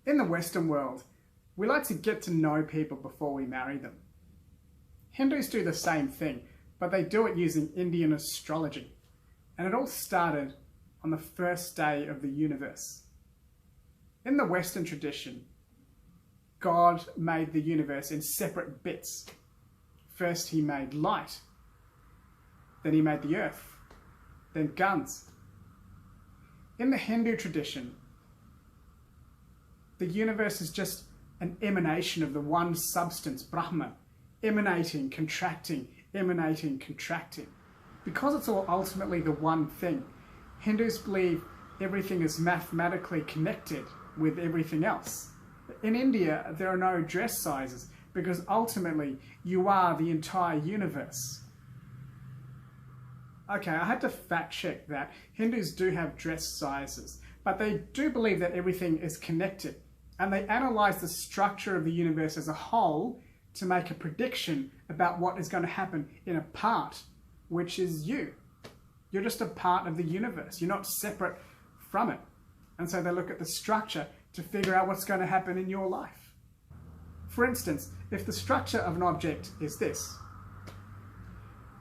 In the Western world, we like to get to know people before we marry them. Hindus do the same thing, but they do it using Indian astrology. And it all started on the first day of the universe. In the Western tradition, God made the universe in separate bits. First he made light, then he made the earth, then guns. In the Hindu tradition, the universe is just an emanation of the one substance, Brahman, emanating, contracting, emanating, contracting. Because it's all ultimately the one thing, Hindus believe everything is mathematically connected with everything else. In India, there are no dress sizes because ultimately you are the entire universe. Okay, I had to fact check that. Hindus do have dress sizes, but they do believe that everything is connected, and they analyze the structure of the universe as a whole to make a prediction about what is going to happen in a part, which is you. You're just a part of the universe. You're not separate from it. And so they look at the structure to figure out what's going to happen in your life. For instance, if the structure of an object is this,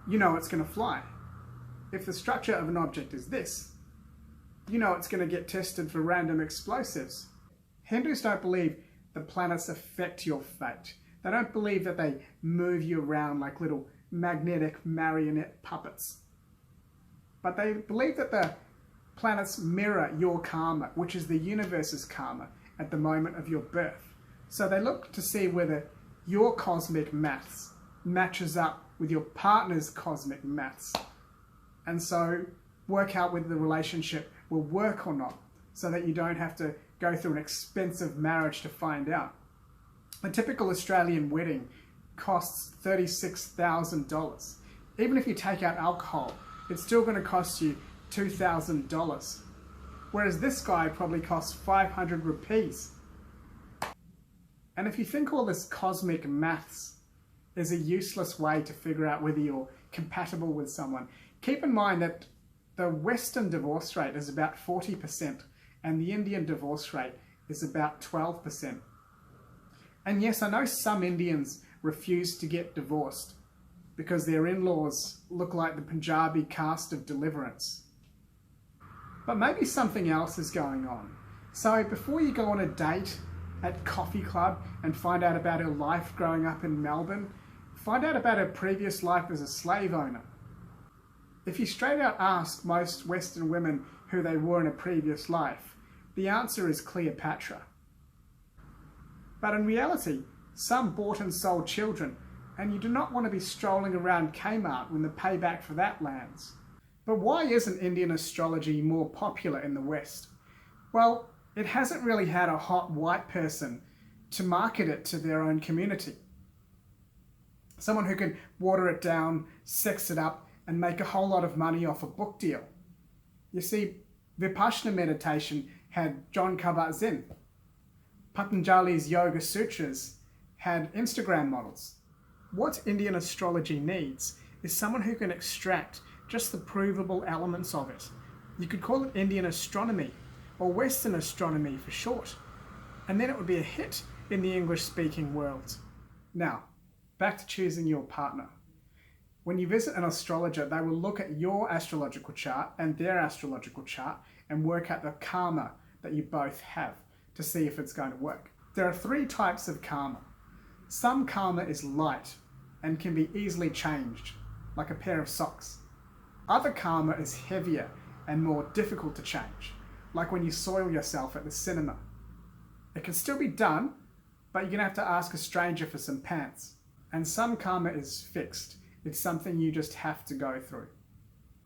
you know it's going to fly. If the structure of an object is this, you know it's going to get tested for random explosives. Hindus don't believe the planets affect your fate. They don't believe that they move you around like little magnetic marionette puppets. But they believe that the planets mirror your karma, which is the universe's karma, at the moment of your birth. So they look to see whether your cosmic maths matches up with your partner's cosmic maths. And so work out whether the relationship will work or not, so that you don't have to go through an expensive marriage to find out. A typical Australian wedding costs $36,000. Even if you take out alcohol, it's still going to cost you $2,000. Whereas this guy probably costs 500 rupees. And if you think all this cosmic maths is a useless way to figure out whether you're compatible with someone, keep in mind that the Western divorce rate is about 40% and the Indian divorce rate is about 12%. And yes, I know some Indians refuse to get divorced because their in-laws look like the Punjabi caste of Deliverance. But maybe something else is going on. So before you go on a date at Coffee Club and find out about her life growing up in Melbourne, find out about her previous life as a slave owner. If you straight out ask most Western women who they were in a previous life, the answer is Cleopatra. But in reality, some bought and sold children, and you do not want to be strolling around Kmart when the payback for that lands. But why isn't Indian astrology more popular in the West? Well, it hasn't really had a hot white person to market it to their own community. Someone who can water it down, sex it up, and make a whole lot of money off a book deal. You see, Vipassana meditation had John Kabat-Zinn. Patanjali's Yoga Sutras had Instagram models. What Indian astrology needs is someone who can extract just the provable elements of it. You could call it Indian astronomy, or Western astronomy for short, and then it would be a hit in the English-speaking world. Now, back to choosing your partner. When you visit an astrologer, they will look at your astrological chart and their astrological chart and work out the karma that you both have to see if it's going to work. There are 3 types of karma. Some karma is light and can be easily changed, like a pair of socks. Other karma is heavier and more difficult to change, like when you soil yourself at the cinema. It can still be done, but you're going to have to ask a stranger for some pants. And some karma is fixed. It's something you just have to go through.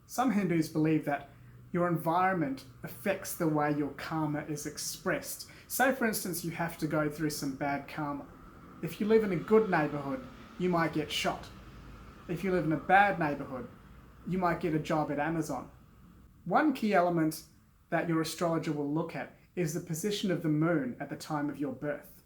Some Hindus believe that your environment affects the way your karma is expressed. Say, for instance, you have to go through some bad karma. If you live in a good neighborhood, you might get shot. If you live in a bad neighborhood, you might get a job at Amazon. One key element that your astrologer will look at is the position of the moon at the time of your birth,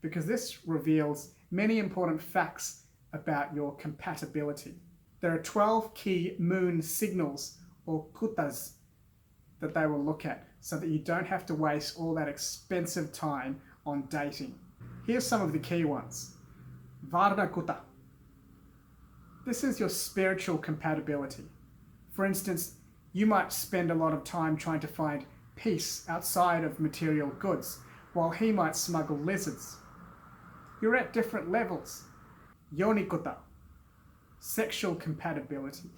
because this reveals many important facts about your compatibility. There are 12 key moon signals, or kutas, that they will look at, so that you don't have to waste all that expensive time on dating. Here's some of the key ones. Varna Kuta. This is your spiritual compatibility. For instance, you might spend a lot of time trying to find peace outside of material goods, while he might smuggle lizards. You're at different levels. Yonikuta. Sexual compatibility.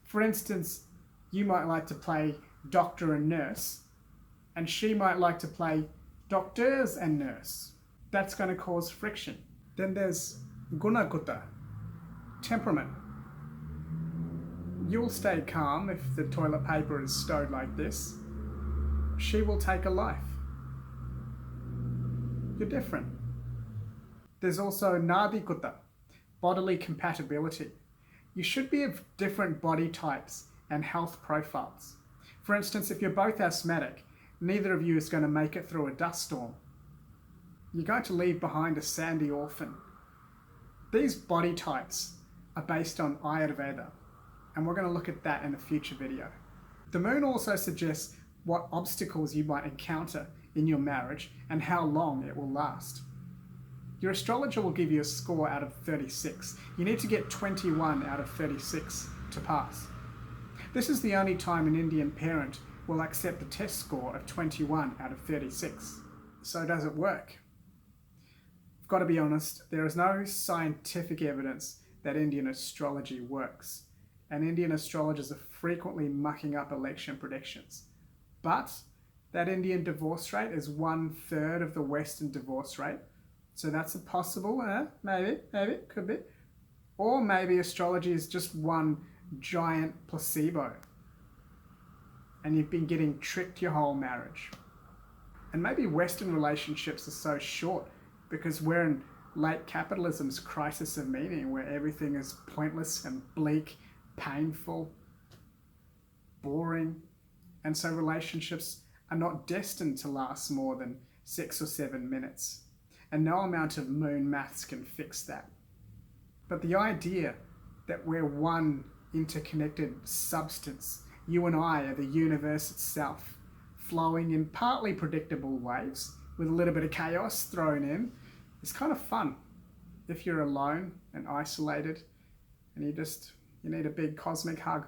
For instance, you might like to play doctor and nurse, and she might like to play doctors and nurse. That's going to cause friction. Then there's Gunakuta. Temperament. You'll stay calm if the toilet paper is stowed like this. She will take a life. You're different. There's also Nadikuta, bodily compatibility. You should be of different body types and health profiles. For instance, if you're both asthmatic, neither of you is going to make it through a dust storm. You're going to leave behind a sandy orphan. These body types are based on Ayurveda, and we're going to look at that in a future video. The moon also suggests what obstacles you might encounter in your marriage and how long it will last. Your astrologer will give you a score out of 36. You need to get 21 out of 36 to pass. This is the only time an Indian parent will accept a test score of 21 out of 36. So does it work? I've got to be honest, there is no scientific evidence that Indian astrology works, and Indian astrologers are frequently mucking up election predictions. But that Indian divorce rate is 1/3 of the Western divorce rate. So that's a possible, maybe, could be. Or maybe astrology is just one giant placebo and you've been getting tricked your whole marriage. And maybe Western relationships are so short because we're in late capitalism's crisis of meaning, where everything is pointless and bleak, painful, boring. And so relationships are not destined to last more than 6 or 7 minutes. And no amount of moon maths can fix that. But the idea that we're one interconnected substance, you and I are the universe itself, flowing in partly predictable waves with a little bit of chaos thrown in, is kind of fun if you're alone and isolated and you need a big cosmic hug.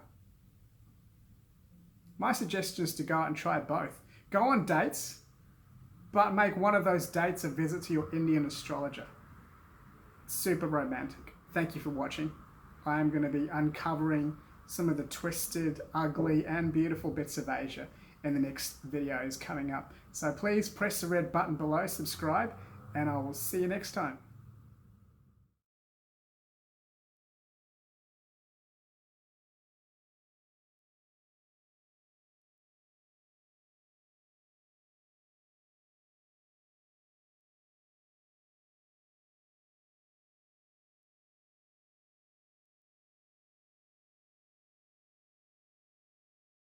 My suggestion is to go out and try both. Go on dates, but make one of those dates a visit to your Indian astrologer. Super romantic. Thank you for watching. I am going to be uncovering some of the twisted, ugly, and beautiful bits of Asia in the next videos coming up. So please press the red button below, subscribe, and I will see you next time.